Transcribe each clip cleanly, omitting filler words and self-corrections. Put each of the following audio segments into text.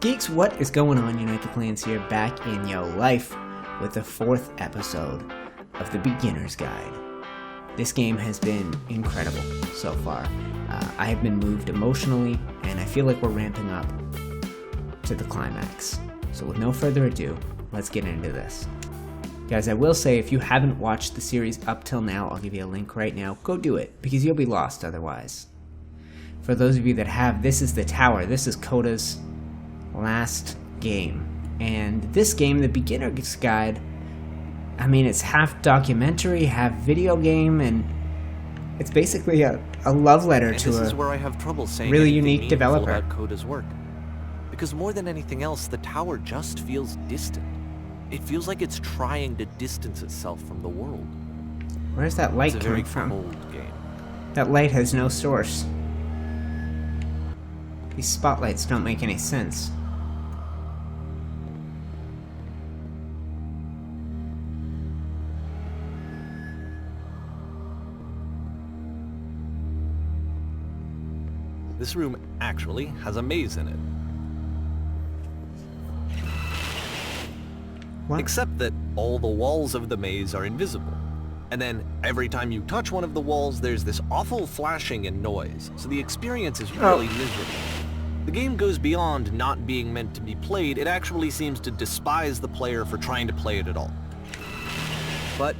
Geeks, what is going on? UniteTheClans here, back in your life with the 4th episode of the Beginner's Guide. This game has been incredible so far. I have been moved emotionally, and I feel like we're ramping up to the climax. So with no further ado, let's get into this. Guys, I will say, if you haven't watched the series up till now, I'll give you a link right now. Go do it, because you'll be lost otherwise. For those of you that have, this is the tower. This is Coda's last game. And this game, the Beginner's Guide, I mean, it's half documentary, half video game, and it's basically a love letter to this is where I have trouble saying really unique developer about Coda's work. Because more than anything else, the tower just feels distant. It feels like it's trying to distance itself from the world. Where's that light coming from? It's a very cold game. That light has no source. These spotlights don't make any sense. This room actually has a maze in it. What? Except that all the walls of the maze are invisible. And then every time you touch one of the walls, there's this awful flashing and noise. So the experience is really miserable. The game goes beyond not being meant to be played. It actually seems to despise the player for trying to play it at all. But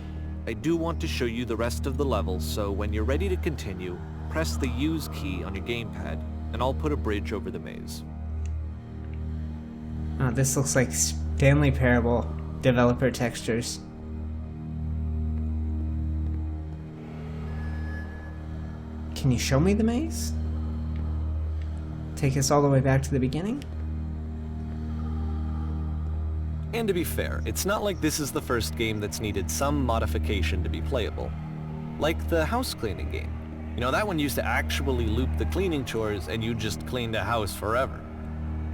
I do want to show you the rest of the levels, so when you're ready to continue, press the Use key on your gamepad, and I'll put a bridge over the maze. Oh, this looks like Stanley Parable developer textures. Can you show me the maze? Take us all the way back to the beginning? And to be fair, it's not like this is the first game that's needed some modification to be playable. Like the house cleaning game. You know, that one used to actually loop the cleaning chores and you just cleaned a house forever.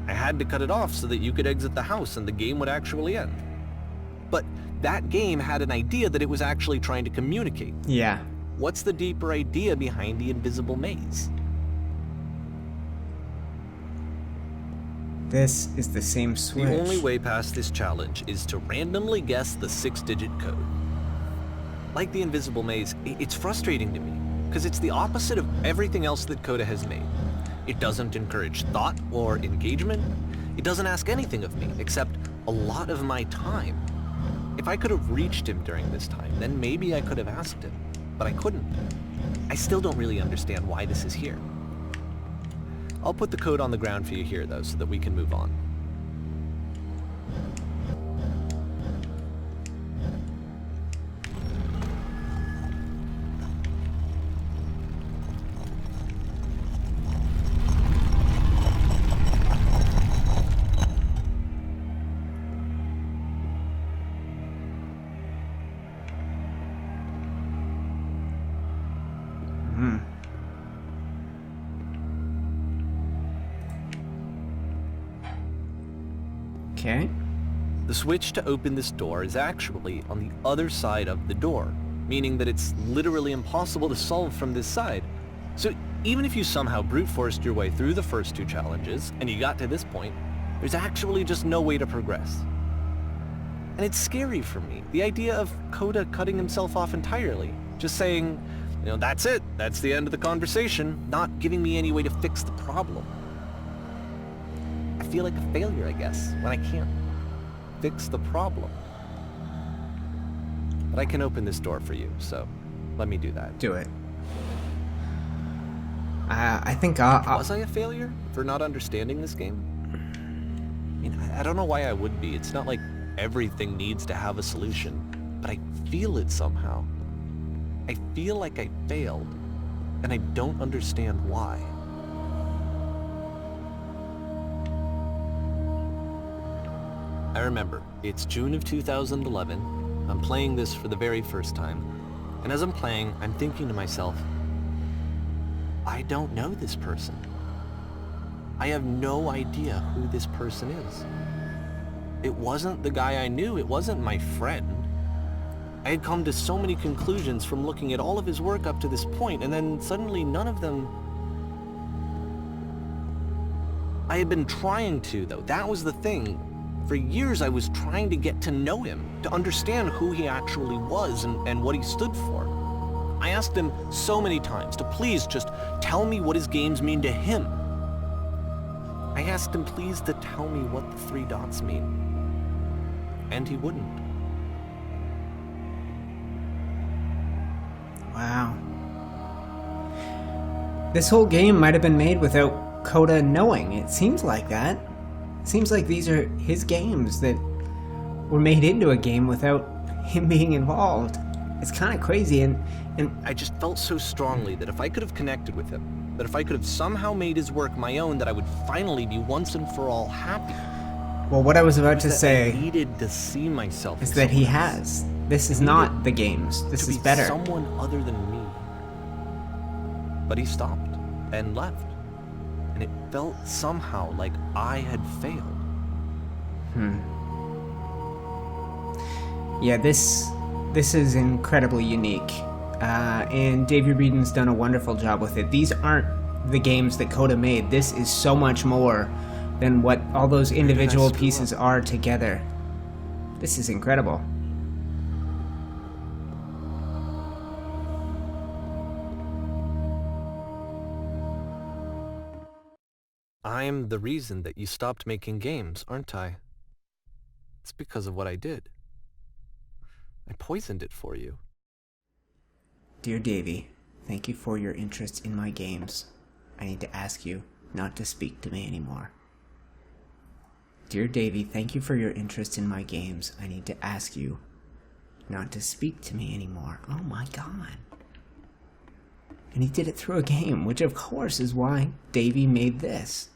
I had to cut it off so that you could exit the house and the game would actually end. But that game had an idea that it was actually trying to communicate. Yeah. What's the deeper idea behind the invisible maze? This is the same switch. The only way past this challenge is to randomly guess the 6-digit code. Like the invisible maze, it's frustrating to me, because it's the opposite of everything else that Coda has made. It doesn't encourage thought or engagement. It doesn't ask anything of me, except a lot of my time. If I could have reached him during this time, then maybe I could have asked him, but I couldn't. I still don't really understand why this is here. I'll put the code on the ground for you here, though, so that we can move on. Okay. The switch to open this door is actually on the other side of the door, meaning that it's literally impossible to solve from this side. So even if you somehow brute forced your way through the first 2 challenges, and you got to this point, there's actually just no way to progress. And it's scary for me, the idea of Coda cutting himself off entirely, just saying, you know, that's it, that's the end of the conversation, not giving me any way to fix the problem. I feel like a failure, I guess, when I can't fix the problem. But I can open this door for you, so let me do that. Do it. I think I'll... Was I a failure for not understanding this game? I mean, I don't know why I would be. It's not like everything needs to have a solution, but I feel it somehow. I feel like I failed, and I don't understand why. I remember, it's June of 2011, I'm playing this for the very first time, and as I'm playing, I'm thinking to myself, I don't know this person. I have no idea who this person is. It wasn't the guy I knew, it wasn't my friend. I had come to so many conclusions from looking at all of his work up to this point, and then suddenly none of them I had been trying to, though. That was the thing. For years, I was trying to get to know him, to understand who he actually was and what he stood for. I asked him so many times to please just tell me what his games mean to him. I asked him please to tell me what the 3 dots mean. And he wouldn't. Wow. This whole game might have been made without Coda knowing. It seems like that. It seems like these are his games that were made into a game without him being involved. It's kind of crazy, and I just felt so strongly that if I could have connected with him, that if I could have somehow made his work my own, that I would finally be once and for all happy. well, what I was about to I say needed to see myself is as that he someone else. has. This is not the games. This To is be better. someone other than me. But he stopped and left. And it felt somehow like I had failed. Yeah, this is incredibly unique, and Davey Wreden's done a wonderful job with it. These aren't the games that Coda made. This is so much more than what all those individual pieces are together. This is incredible. I'm the reason that you stopped making games, aren't I? It's because of what I did. I poisoned it for you. Dear Davey, thank you for your interest in my games. I need to ask you not to speak to me anymore. Dear Davey, thank you for your interest in my games. I need to ask you not to speak to me anymore. Oh my god. And he did it through a game, which of course is why Davey made this.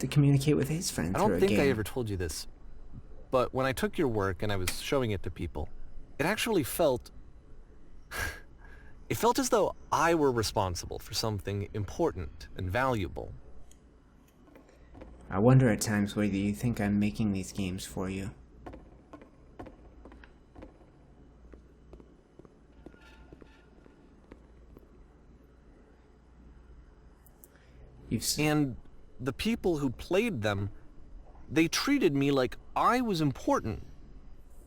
To communicate with his friend I through don't a think game. I ever told you this, but when I took your work and I was showing it to people, it actually felt... it felt as though I were responsible for something important and valuable. I wonder at times whether you think I'm making these games for you. And the people who played them, they treated me like I was important.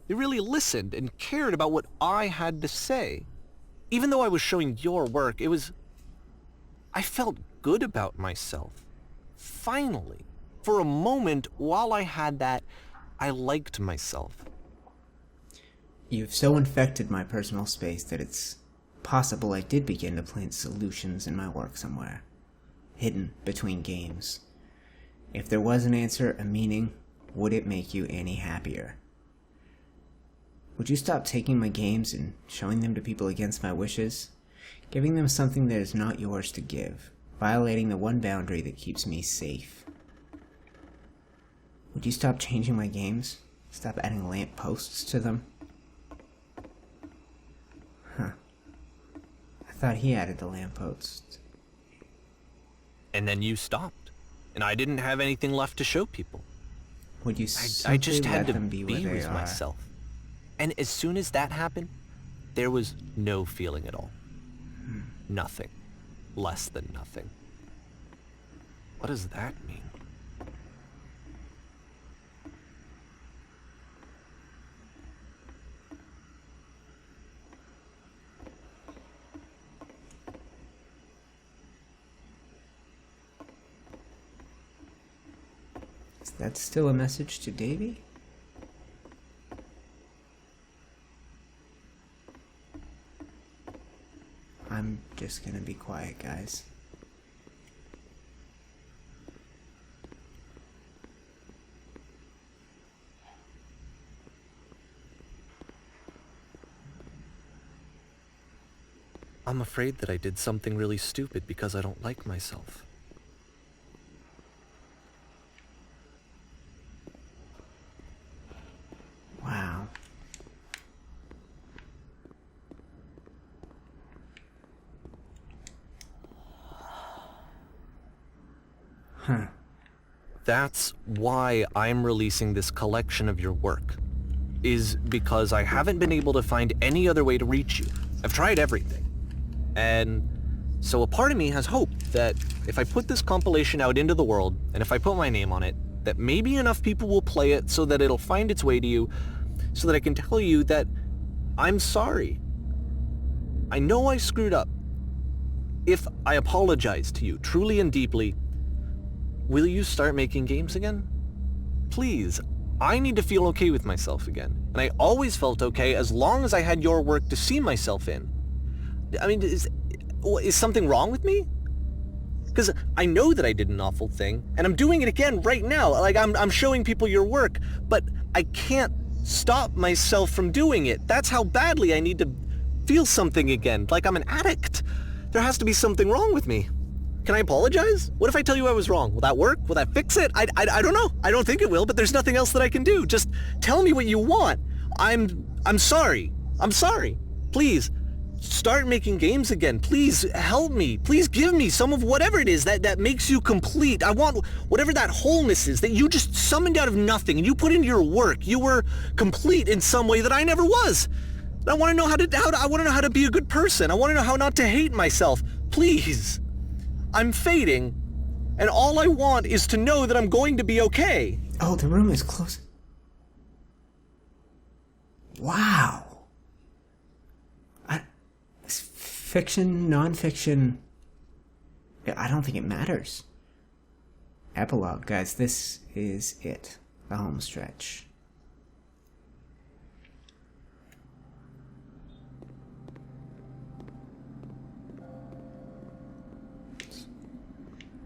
They really listened and cared about what I had to say. Even though I was showing your work, I felt good about myself. Finally. For a moment, while I had that, I liked myself. You've so infected my personal space that it's possible I did begin to plant solutions in my work somewhere, hidden between games. If there was an answer, a meaning, would it make you any happier? Would you stop taking my games and showing them to people against my wishes? Giving them something that is not yours to give, violating the one boundary that keeps me safe. Would you stop changing my games? Stop adding lampposts to them? Huh. I thought he added the lampposts. And then you stopped, and I didn't have anything left to show people. Would you I just simply had let to them be where they with are? myself. And as soon as that happened, there was no feeling at all. Nothing. Less than nothing. What does that mean? Is that still a message to Davey? I'm just gonna be quiet, guys. I'm afraid that I did something really stupid because I don't like myself. Wow. Huh. That's why I'm releasing this collection of your work, is because I haven't been able to find any other way to reach you. I've tried everything. And So a part of me has hope that if I put this compilation out into the world, and if I put my name on it, that maybe enough people will play it so that it'll find its way to you, so that I can tell you that I'm sorry. I know I screwed up. If I apologize to you truly and deeply, will you start making games again? Please, I need to feel okay with myself again. And I always felt okay as long as I had your work to see myself in. I mean, is something wrong with me? Because I know that I did an awful thing, and I'm doing it again right now. Like, I'm showing people your work, but I can't stop myself from doing it. That's how badly I need to feel something again, like I'm an addict. There has to be something wrong with me. Can I apologize? What if I tell you I was wrong? Will that work? Will that fix it? I don't know. I don't think it will, but there's nothing else that I can do. Just tell me what you want. I'm sorry. I'm sorry. Please, start making games again. Please help me. Please give me some of whatever it is that makes you complete. I want whatever that wholeness is that you just summoned out of nothing and you put into your work. You were complete in some way that I never was. I want to know how to be a good person. I want to know how not to hate myself. Please. I'm fading, and all I want is to know that I'm going to be okay. Oh, the room is closing. Wow. Fiction, non-fiction, I don't think it matters. Epilogue, guys, this is it. The home stretch.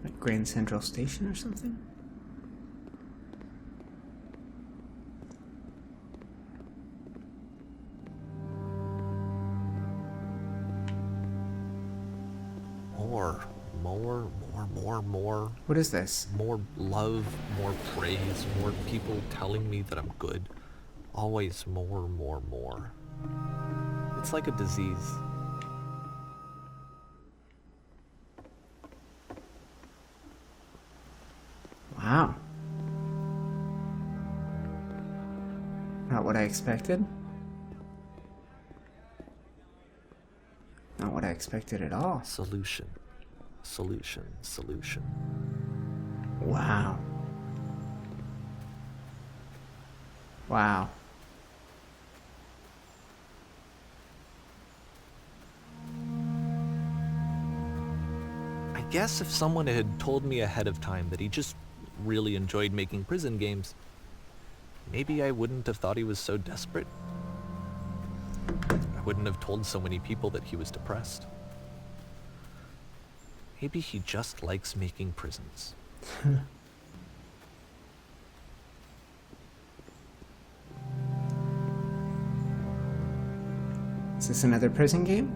Like Grand Central Station or something? More. What is this? More love, more praise, more people telling me that I'm good. Always more. It's like a disease. Wow. Not what I expected. Not what I expected at all. Solution. Wow. Wow. I guess if someone had told me ahead of time that he just really enjoyed making prison games, maybe I wouldn't have thought he was so desperate. I wouldn't have told so many people that he was depressed. Maybe he just likes making prisons. Is this another prison game?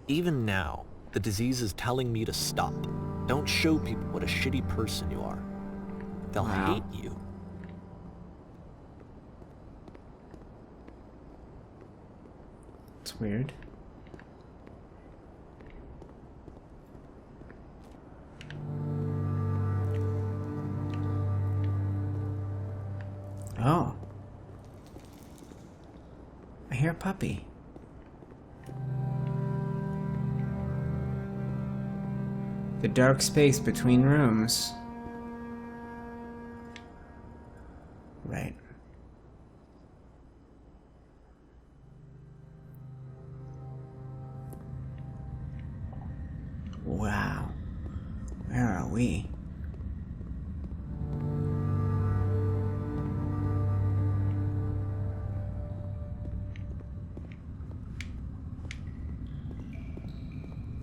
Even now, the disease is telling me to stop. Don't show people what a shitty person you are. They'll hate you. It's weird. Oh. I hear a puppy. The dark space between rooms. Right. Wow. Where are we?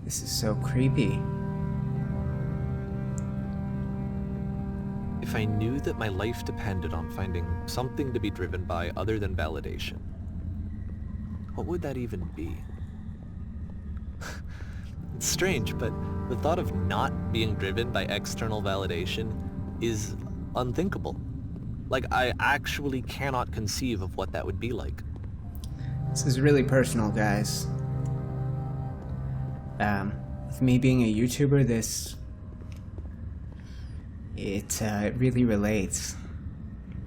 This is so creepy. If I knew that my life depended on finding something to be driven by other than validation, what would that even be? It's strange, but the thought of not being driven by external validation is unthinkable. Like, I actually cannot conceive of what that would be like. This is really personal, guys. With me being a YouTuber, it really relates.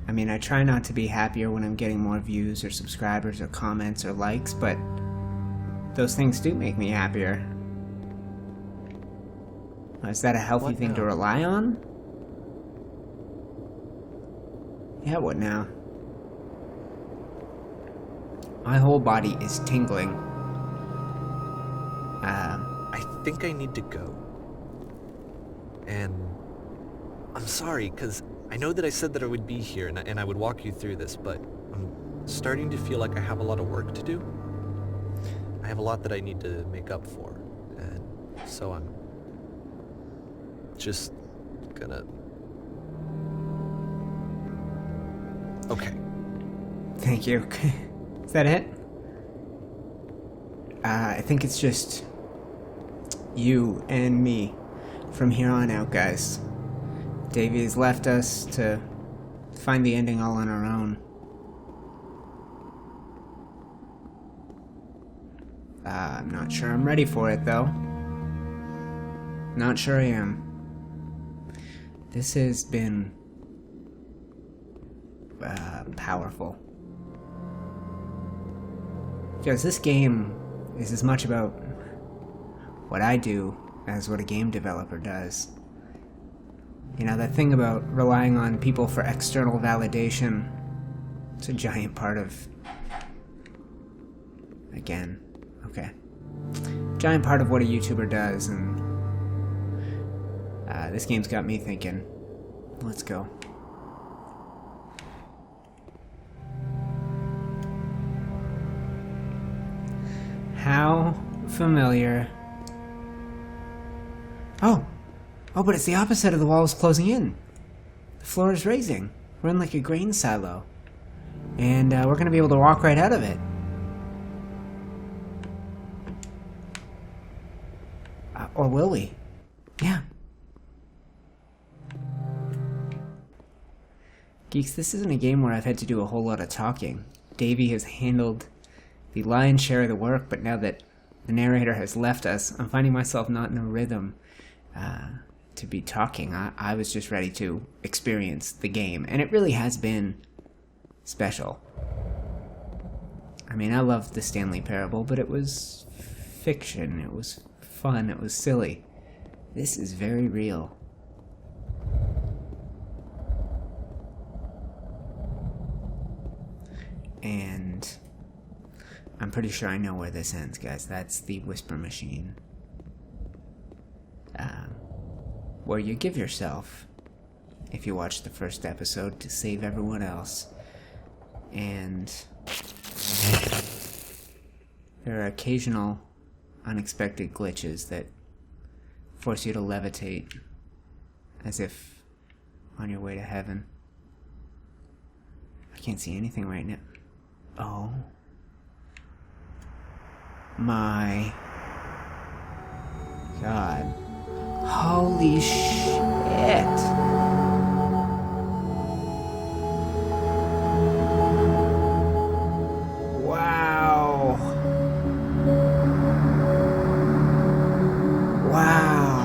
I mean, I try not to be happier when I'm getting more views or subscribers or comments or likes, but those things do make me happier. Is that a healthy thing to rely on? Yeah, what now? My whole body is tingling. I think I need to go. And I'm sorry, because I know that I said that I would be here and I would walk you through this, but I'm starting to feel like I have a lot of work to do. I have a lot that I need to make up for, and so I'm just gonna... Okay. Thank you. Is that it? I think it's just you and me from here on out, guys. Davey has left us to find the ending all on our own. I'm not sure I'm ready for it, though. Not sure I am. This has been powerful. Because this game is as much about what I do as what a game developer does. You know, that thing about relying on people for external validation, it's a giant part of... Again, okay. Giant part of what a YouTuber does, and this game's got me thinking. Let's go. How familiar... Oh, but it's the opposite of the walls closing in. The floor is raising. We're in like a grain silo. And we're going to be able to walk right out of it. Or will we? Yeah. Geeks, this isn't a game where I've had to do a whole lot of talking. Davey has handled the lion's share of the work, but now that the narrator has left us, I'm finding myself not in a rhythm to be talking. I was just ready to experience the game, and it really has been special. I mean, I loved the Stanley Parable, but it was fiction, it was fun, it was silly. This is very real. And I'm pretty sure I know where this ends, guys. That's the Whisper Machine. Where you give yourself, if you watch the first episode, to save everyone else. And there are occasional unexpected glitches that force you to levitate as if on your way to heaven. I can't see anything right now. Oh my God. Holy shit. Wow. Wow.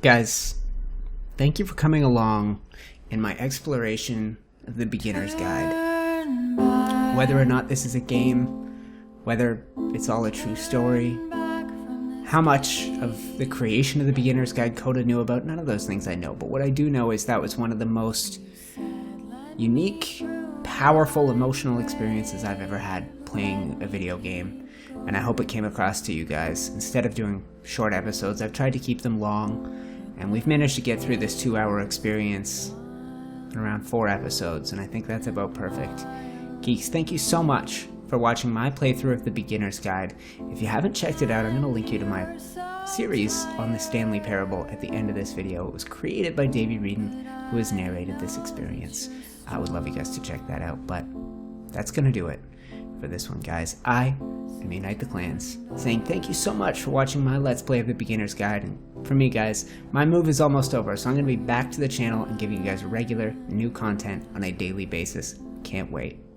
Guys, thank you for coming along in my exploration of the beginner's guide. Whether or not this is a game, whether it's all a true story, how much of the creation of the beginner's guide Coda knew about, none of those things I know. But what I do know is that was one of the most unique, powerful, emotional experiences I've ever had playing a video game. And I hope it came across to you guys. Instead of doing short episodes, I've tried to keep them long. And we've managed to get through this 2-hour experience in around 4 episodes, and I think that's about perfect. Geeks, thank you so much for watching my playthrough of the Beginner's Guide. If you haven't checked it out, I'm going to link you to my series on the Stanley Parable at the end of this video. It was created by Davey Wreden, who has narrated this experience. I would love you guys to check that out, but that's gonna do it for this one, guys. I am UniteTheClans, saying thank you so much for watching my Let's Play of the Beginner's Guide. And for me, guys, my move is almost over, so I'm gonna be back to the channel and giving you guys regular new content on a daily basis. Can't wait.